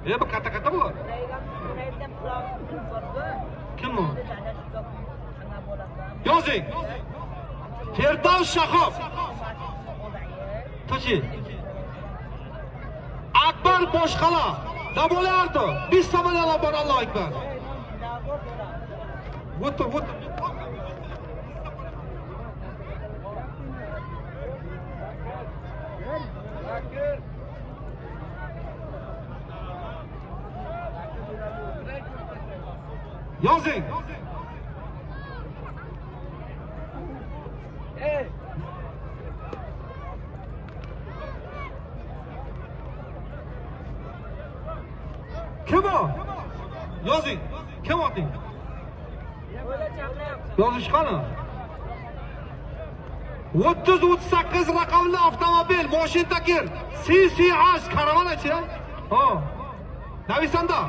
Bu katta bular. Kim o? Yozing. Firdavs Shahob. To'chi. Akbar boshqala. Da bo'lardi. 20 tomonlar bor, Allohu akbar. Vot. Yozing. Kim o? Yozing. Kim oting? Yozish qani? 30-38 raqamli avtomobil, mashina takir, CCH karavanachi. Ha. Navisanda.